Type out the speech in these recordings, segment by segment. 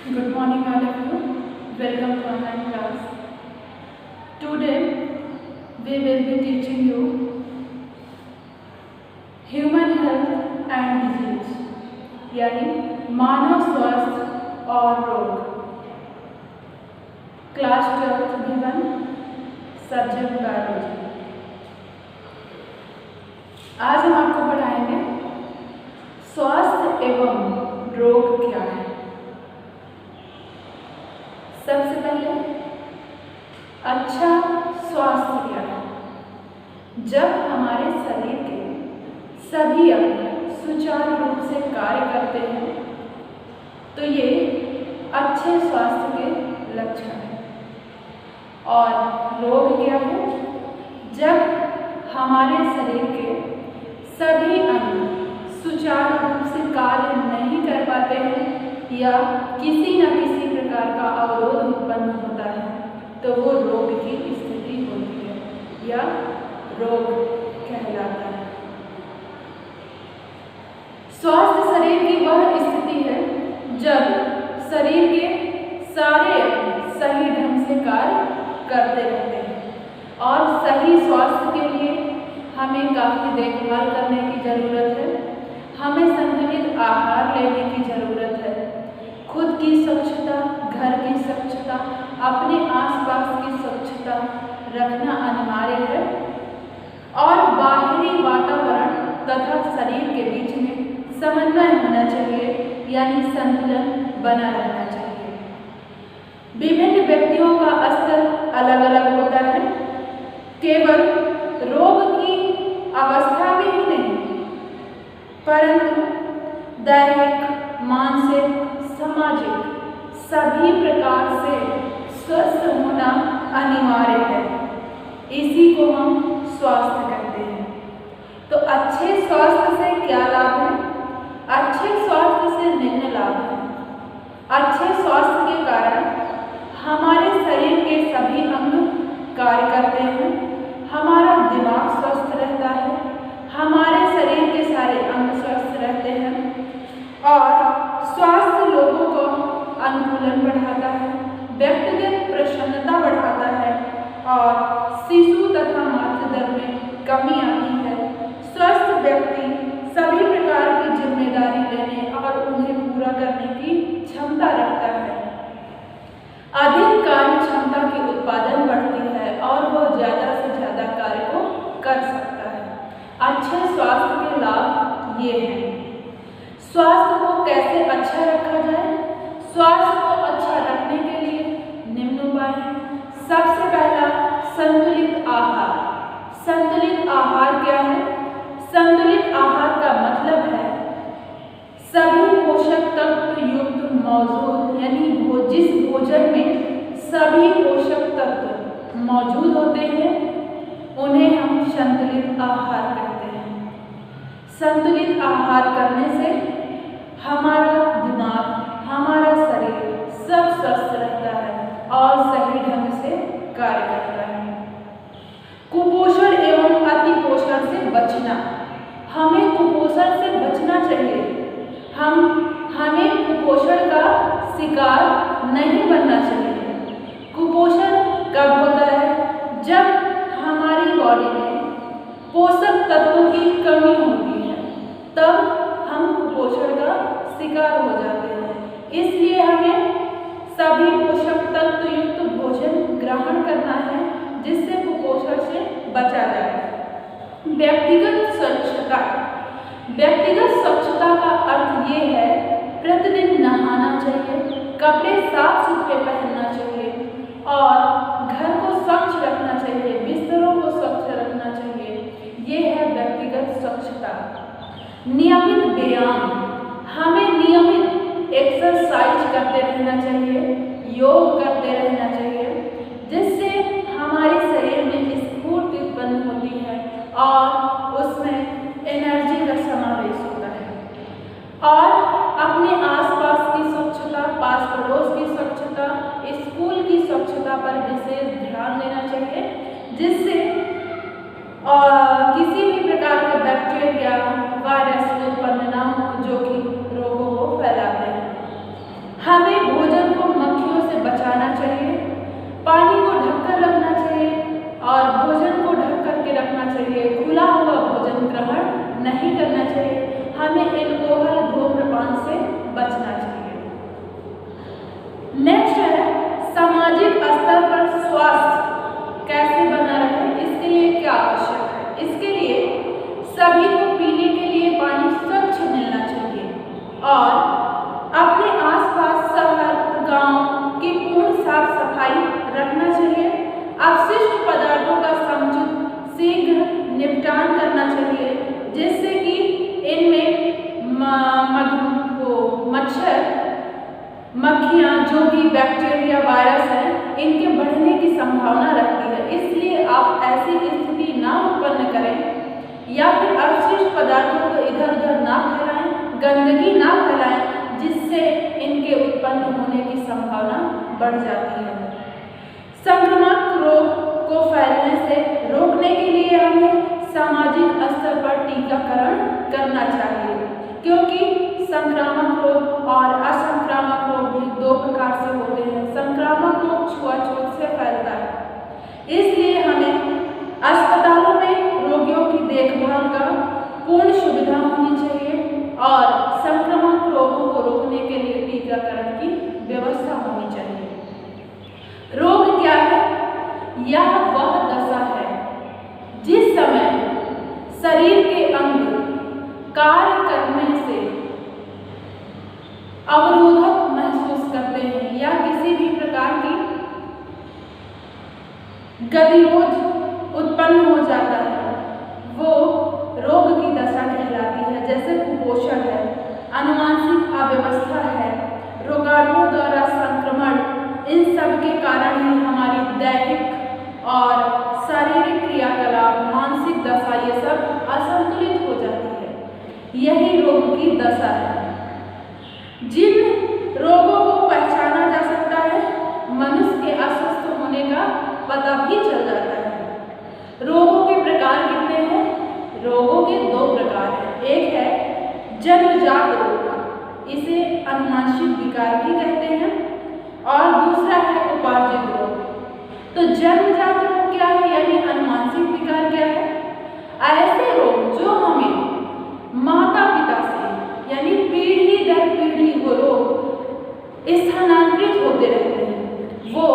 Good morning, all of you. Welcome to online class. Today, we will be teaching you human health and disease, यानी मानव स्वास्थ्य और रोग। Class 12th B1 subject biology. आज हम आपको पढ़ाएंगे स्वास्थ्य एवं रोग क्या है। सबसे पहले अच्छा स्वास्थ्य क्या है। जब हमारे शरीर के सभी अंग सुचारू रूप से कार्य करते हैं तो ये अच्छे स्वास्थ्य के लक्षण हैं। और रोग क्या है? जब हमारे शरीर के सभी अंग सुचारू रूप से कार्य नहीं कर पाते हैं या किसी न किसी प्रकार का अवरोध उत्पन्न होता है तो वो रोग की स्थिति होती है या रोग कहलाता है। स्वस्थ शरीर की वह स्थिति है जब शरीर के सारे अंग सही ढंग से कार्य करते रहते हैं। और सही स्वास्थ्य के लिए हमें काफ़ी देखभाल करने की ज़रूरत है। हमें संतुलित आहार लेने की ज़रूरत है। खुद की स्वच्छता, घर की स्वच्छता, अपने आसपास की स्वच्छता रखना अनिवार्य है। और बाहरी वातावरण तथा शरीर के बीच में समन्वय होना चाहिए, यानी संतुलन बना रहना चाहिए। विभिन्न व्यक्तियों का स्तर अलग अलग होता है। केवल रोग की अवस्था में ही नहीं परंतु दैहिक, मानसिक, सामाजिक सभी प्रकार से स्वस्थ होना अनिवार्य है। इसी को हम स्वास्थ्य कहते हैं। तो अच्छे स्वास्थ्य से क्या लाभ है? अच्छे स्वास्थ्य से निम्न लाभ है। अच्छे स्वास्थ्य के कारण हमारे शरीर के सभी अंग कार्य करते हैं। हमारा दिमाग स्वस्थ रहता है। हमारे शरीर के सारे अंग स्वस्थ रहते हैं। और स्वास्थ्य लोगों को अनुकूलन बढ़ाता है, व्यक्तिगत प्रसन्नता बढ़ाता है और शिशु तथा मातृ दर में कमी आती है। स्वस्थ व्यक्ति सभी प्रकार की जिम्मेदारी लेने और उन्हें पूरा करने की क्षमता रखता है। अधिक कार्य क्षमता की उत्पादन बढ़ती है और वह ज़्यादा से ज़्यादा कार्य को कर सकता है। अच्छे स्वास्थ्य के लाभ ये हैं। स्वास्थ्य को कैसे अच्छा रखा जाए? स्वास्थ्य को अच्छा रखने के लिए निम्न उपाय हैं। सबसे पहला, संतुलित आहार। संतुलित आहार क्या है? संतुलित आहार का मतलब है सभी पोषक तत्व युक्त मौजूद, यानी जिस भोजन में सभी पोषक तत्व मौजूद होते हैं उन्हें हम संतुलित आहार कहते हैं। संतुलित आहार करने से हमारा दिमाग, हमारा शरीर सब स्वस्थ रहता है और सही ढंग से कार्य करता है। कुपोषण एवं अतिपोषण से बचना। हमें कुपोषण से बचना चाहिए। हमें कुपोषण का शिकार नहीं बनना चाहिए। कुपोषण कब होता है? जब हमारी बॉडी में पोषक तत्वों की कमी होती है, तब हम कुपोषण का शिकार हो जाते हैं। इसलिए हमें सभी पोषक तत्व युक्त भोजन ग्रहण करना है जिससे कुपोषण से बचा जाए। व्यक्तिगत स्वच्छता। व्यक्तिगत स्वच्छता का अर्थ ये है प्रतिदिन नहाना चाहिए, कपड़े साफ सुथरे पहनना चाहिए और घर को स्वच्छ रखना चाहिए, बिस्तरों को स्वच्छ रखना चाहिए। ये है व्यक्तिगत स्वच्छता। नियमित व्यायाम। हमें नियमित एक्सरसाइज करते रहना चाहिए, योग करते रहना चाहिए, जिससे हमारे शरीर में स्फूर्ति उत्पन्न होती है और उसमें एनर्जी का समावेश होता है। और अपने आसपास की स्वच्छता, पास पड़ोस की स्वच्छता, स्कूल की स्वच्छता पर विशेष ध्यान देना चाहिए, जिससे किसी भी प्रकार के बैक्टीरिया, वायरस उत्पन्न न हो जो कि रोगों को फैलाते हैं। हमें भोजन और अपने आसपास शहर गांव की पूर्ण साफ सफाई रखना चाहिए। अपशिष्ट पदार्थों का समुचित शीघ्र निपटान करना चाहिए, जिससे कि इनमें मच्छर, मक्खियाँ, जो भी बैक्टीरिया, वायरस हैं, इनके बढ़ने की संभावना रहती है। इसलिए आप ऐसी स्थिति ना उत्पन्न करें या फिर अपशिष्ट पदार्थों को इधर उधर ना फैलाएं, गंदगी ना फैलाएं, जिससे इनके उत्पन्न होने की संभावना बढ़ जाती है। संक्रामक रोग को फैलने से रोकने के लिए हमें सामाजिक स्तर पर टीकाकरण करना चाहिए, क्योंकि संक्रामक रोग और असंक्रामक रोग भी दो प्रकार से होते हैं। संक्रामक रोग छुआछूत से फैलता है, इसलिए हमें अस्पतालों में रोगियों की देखभाल का पूर्ण सुविधा होनी चाहिए और संक्रामक रोगों को रोकने के लिए टीकाकरण की व्यवस्था होनी चाहिए। रोग क्या है? यह वह दशा है जिस समय शरीर के अंग कार्य करने से अवरोधक महसूस करते हैं या किसी भी प्रकार की गतिरोध उत्पन्न हो जाता है, वो रोग की दशा कहलाती है। जैसे कुपोषण है, आनुवंशिक अव्यवस्था है, रोगाणुओं द्वारा संक्रमण, इन सब के कारण ही हमारी दैहिक और शारीरिक क्रियाकलाप, मानसिक दशा, ये सब असंतुलित हो जाती है। यही रोग की दशा है। जिन रोगों को पहचाना जा सकता है, मनुष्य के अस्वस्थ होने का पता भी चल जाता है। रोगों के प्रकार कितने हैं? रोगों के दो प्रकार हैं। एक है जन्मजात रोग, इसे आनुवंशिक विकार भी कहते हैं, और दूसरा है उपार्जित रोग। तो जन्मजात रोग क्या है, यानी आनुवंशिक विकार क्या है? ऐसे रोग जो हमें माता पिता से, यानी पीढ़ी दर पीढ़ी वो रोग स्थानांतरित होते रहते हैं, वो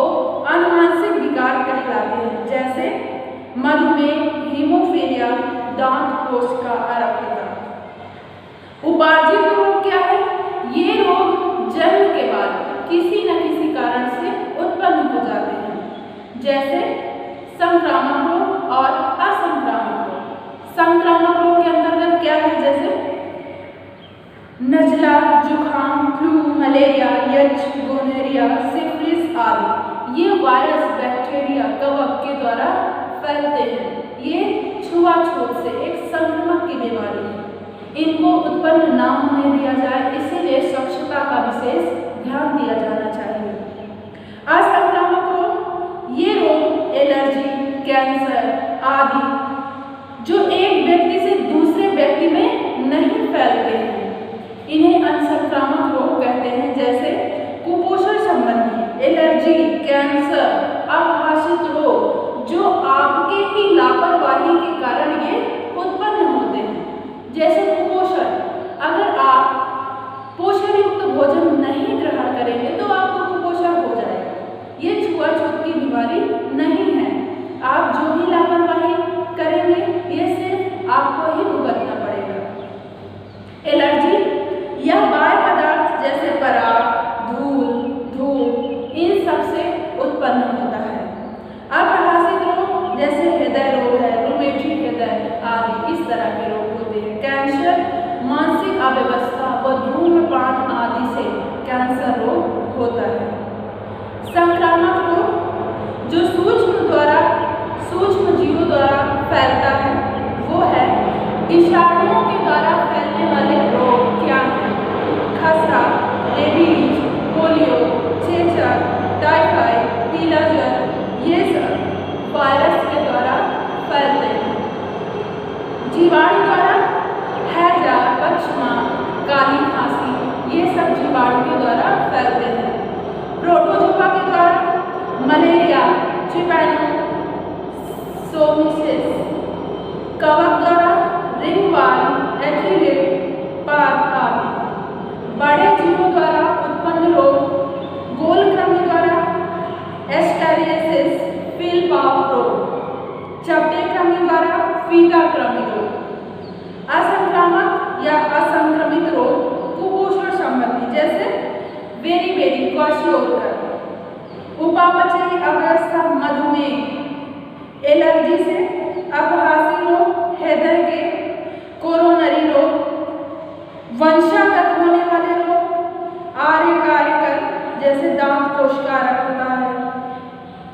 आनुवंशिक विकार कहलाते हैं। जैसे मधुमेह, हीमोफीलिया, दांत कोशिका अरक्तता। उपार्जित रोग क्या है? ये रोग जन्म के बाद किसी न किसी कारण से उत्पन्न हो जाते हैं, जैसे संक्रामक रोग और असंक्रामक रोग। संक्रामक रोग के अंतर्गत क्या है? जैसे नजला, जुखाम, फ्लू, मलेरिया, यक्ष, गोनोरिया, सिफिलिस आदि ये वायरस, बैक्टीरिया, कवक के द्वारा फैलते हैं। ये छुआछूत से एक संक्रमक की बीमारी है। इनको उत्पन्न ना होने दिया जाए, इसीलिए स्वच्छता का विशेष ध्यान दिया जाना चाहिए। असंक्रामक रोग, ये रोग एलर्जी, कैंसर आदि जो एक व्यक्ति से दूसरे व्यक्ति में नहीं फैलते हैं, इन्हें असंक्रामक रोग कहते हैं। जैसे कुपोषण संबंधी, एलर्जी, कैंसर, अपभाषित रोग जो आपके ही लापरवाही के कारण ये उत्पन्न होते हैं। जैसे कुपोषण, अगर आप पोषण युक्त भोजन नहीं ग्रहण करेंगे तो आपको कुपोषण हो जाएगा। ये छुआछूत की बीमारी नहीं है। आप जो भी लापरवाही करेंगे ये सिर्फ आपको ही भुगतना पड़ेगा। एलर्जी यह बाह्य पदार्थ जैसे पराग, धूल, धूप, इन सब से उत्पन्न होता है। अपभाषित रोग जैसे हृदय रोग है, रूमेटिक हृदय आदि, इस तरह के रोग होते हैं। कैंसर मानसिक अव्यवस्था व धूम्रपान आदि से कैंसर रोग होता है। संक्रामक रोग जो सूक्ष्म जीवों द्वारा फैलता है, वो है विषाणुओं के द्वारा फैलने वाले रोग। क्या है? खसरा, रेबीज, पोलियो, चेचक, टाइफाइड, पीला ज्वर, ये सब वायरस के द्वारा फैलते हैं। जीवाणु द्वारा हैजा, पक्षमा, काली खांसी, ये सब जीवाणु के द्वारा फैलते हैं। प्रोटोजोआ के द्वारा मलेरिया, ट्रिपैनोसोमियासिस, कवक द्वारा रिंगवर्म, एथिलीड, पाद आदि। बड़े जीवों द्वारा उत्पन्न रोग गोलकृमि द्वारा एस्केरियासिस, फीलपाव रोग। चपटे कृमि द्वारा फीटा कृमि रोग। असंक्रामक या असंक्रमित रोग कुपोषण वेरी क्वेश्चन। उपापचयी अवस्था मधुमेह, एलर्जी से, अपहासी रोग, हृदय के, कोरोनरी रोग, वंशागत होने वाले रोग, आर्यकारिकल जैसे दांत कोशिकारक्तता है,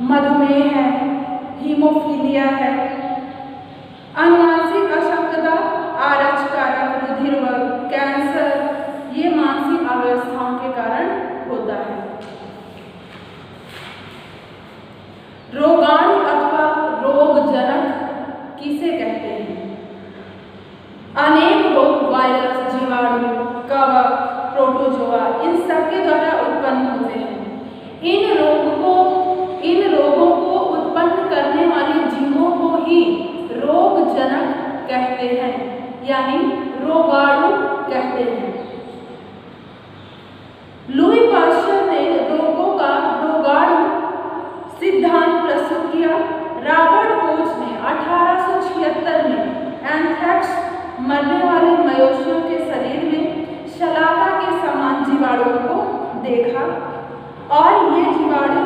मधुमेह है, हीमोफीलिया है, अनुवांशिक अशक्तता, आरक्षकारक, रुधिरवर्ग, कैंसर, ये मानसिक अवस्थाओं के कारण होता है। रोगाणु अथवा रोगजनक किसे कहते हैं? अनेक रोग वायरस, जीवाणु, कवक, प्रोटोजोआ इन सबके द्वारा उत्पन्न होते हैं। इन रोगों को उत्पन्न करने वाले जीवों को ही रोगजनक कहते हैं, यानी रोगाणु कहते हैं। लुई पाश्चर ने रोगों का रोगाणु सिद्धांत प्रस्तुत किया। रॉबर्ट कोच ने 1876 में एंथ्रेक्स मरने वाले मवेशियों के शरीर में शलाका के समान जीवाणुओं को देखा और ये जीवाणु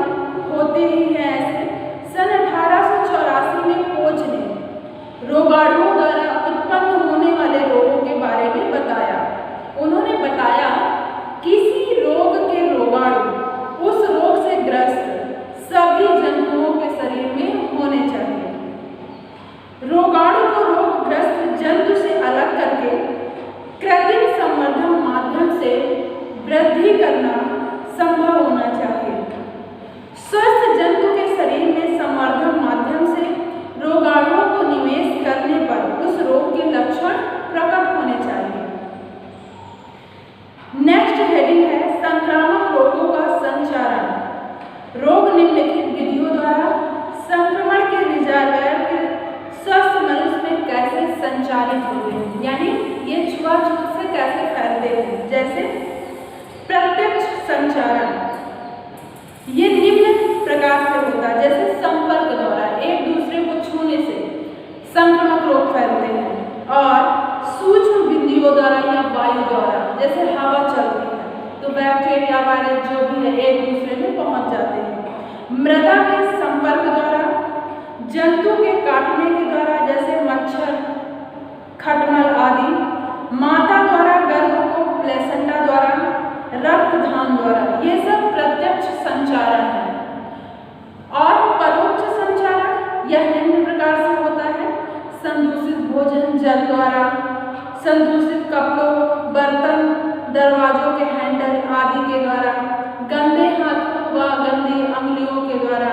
होते ही हैं ऐसे। सन 1884 में कोच ने रोगाणुओं द्वारा उत्पन्न होने वाले रोगों के बारे में बताया। उन्होंने बताया किसी रोग के रोगाणु उस रोग से ग्रस्त सभी जंतुओं के शरीर में होने चाहिए। रोगाणु को रोगग्रस्त जंतु से अलग करके कृत्रिम संवर्धन माध्यम से वृद्धि करना संभव होना चाहिए। स्वस्थ जंतु के शरीर में संवर्धन माध्यम से रोगाणुओं को निवेश करने पर उस रोग के लक्षण प्रकट होने चाहिए। नेक्स्ट हेडिंग है संक्रामक रोगों का संचारण। रोग निम्नलिखित विधियों द्वारा संक्रमण के रिजर्वायर के स्वस्थ मनुष्य में कैसे संचालित होते हैं, यानी ये छुआछूत से कैसे फैलते हैं। जैसे प्रत्यक्ष संचारण, ये निम्न प्रकार से होता है। जैसे संपर्क द्वारा, एक दूसरे को छूने से संक्रामक रोग फैलते हैं। और सूक्ष्म बिंदुओं द्वारा या वायु द्वारा, जैसे हवा चलती है तो बैक्टीरिया, वायरस जो भी है एक दूसरे में पहुंच जाते हैं। मृदा के संपर्क द्वारा, जंतु के काटने के द्वारा, जैसे मच्छर, खटमल आदि। माता द्वारा, गर्भ को प्लेसेंटा द्वारा, रक्तदान द्वारा, ये सब प्रत्यक्ष संचारण है। और परोक्ष संचारण यह निम्न प्रकार से होता है। संदूषित भोजन जल द्वारा, संदूषित कपड़ों, बर्तन, दरवाजों के हैंडल आदि के द्वारा, गंदे हाथों व गंदी अंगुलियों के द्वारा।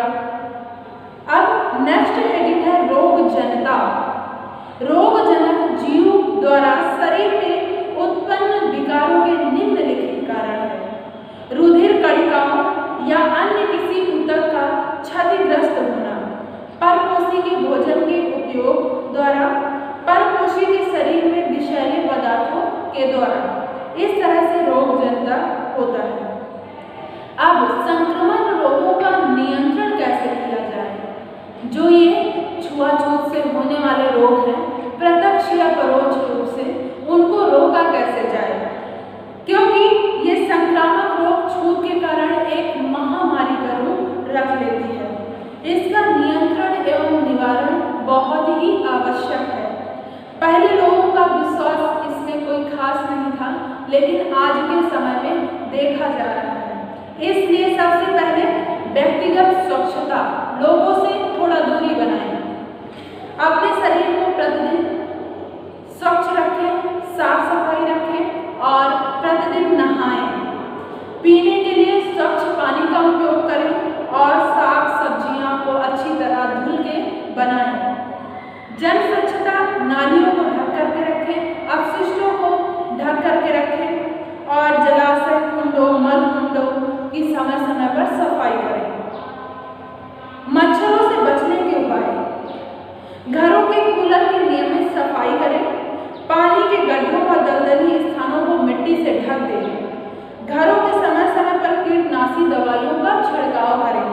अब नेक्स्ट हेडिंग है रोगजनता। रोगजनक जीव द्वारा शरीर में उत्पन्न विकारों के निम्नलिखित कारण है। रुधिर कणिकाओं या अन्य किसी ऊतक का क्षतिग्रस्त होना, परपोषी के भोजन के उपयोग द्वारा, परपोषी के शरीर में विषैले पदार्थों के द्वारा, इस तरह से रोगजनता होता है। अब संक्रमण रोगों का नियंत्रण कैसे किया जाए? जो ये छुआछूत से होने वाले रोग हैं, प्रत्यक्ष या परोक्ष रूप से उनको रोका कैसे जाए? क्योंकि ये संक्रामक रोग छूत के कारण एक महामारी का रूप रख लेती है। इसका नियंत्रण एवं निवारण बहुत ही आवश्यक है। पहले लोगों का विश्वास इसमें कोई खास नहीं था, लेकिन आज के समय में देखा जा रहा है। इसलिए सबसे पहले व्यक्तिगत स्वच्छता, लोगों से थोड़ा दूरी बनाएं। अपने शरीर को प्रतिदिन स्वच्छ रखें, साफ सफाई रखें और प्रतिदिन नहाएं। पीने के लिए स्वच्छ पानी का उपयोग करें और साग सब्जियां को अच्छी तरह धुल के बनाएं। जन स्वच्छता, नालियों को ढक करके रखें, अपशिष्टों को ढक करके रखें और जलाशय, कुंडों, मल कुंडों की समय समय पर सफाई करें। मच्छरों से बचने के उपाय, घरों के कूलर की नियमित सफाई करें। पानी के गड्ढों और दलदली स्थानों को मिट्टी से ढक दें। घरों के समय समय पर कीटनाशी दवाइयों का छिड़काव करें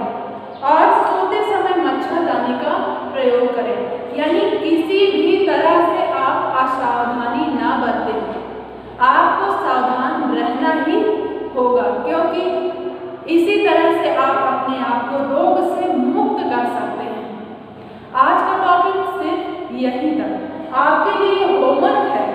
और सोते समय मच्छरदानी का प्रयोग करें। यानी किसी भी तरह से आप असावधानी ना बरतें। आपको सावधान रहना ही होगा, क्योंकि आपके लिए होमवर्क है।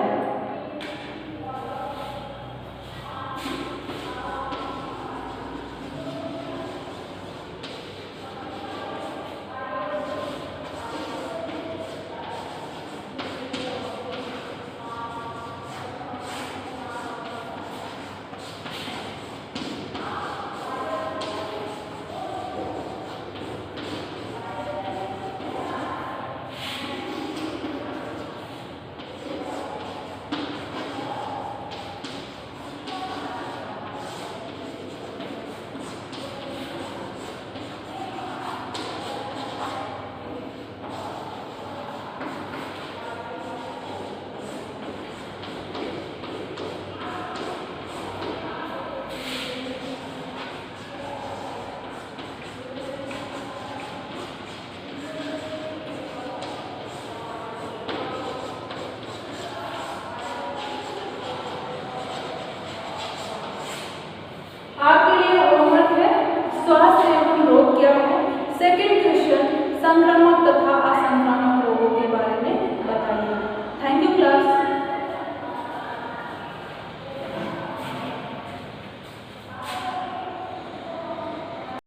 आपके लिए होमवर्क है, स्वास्थ्य एवं रोग क्या है। सेकेंड क्वेश्चन, संक्रमण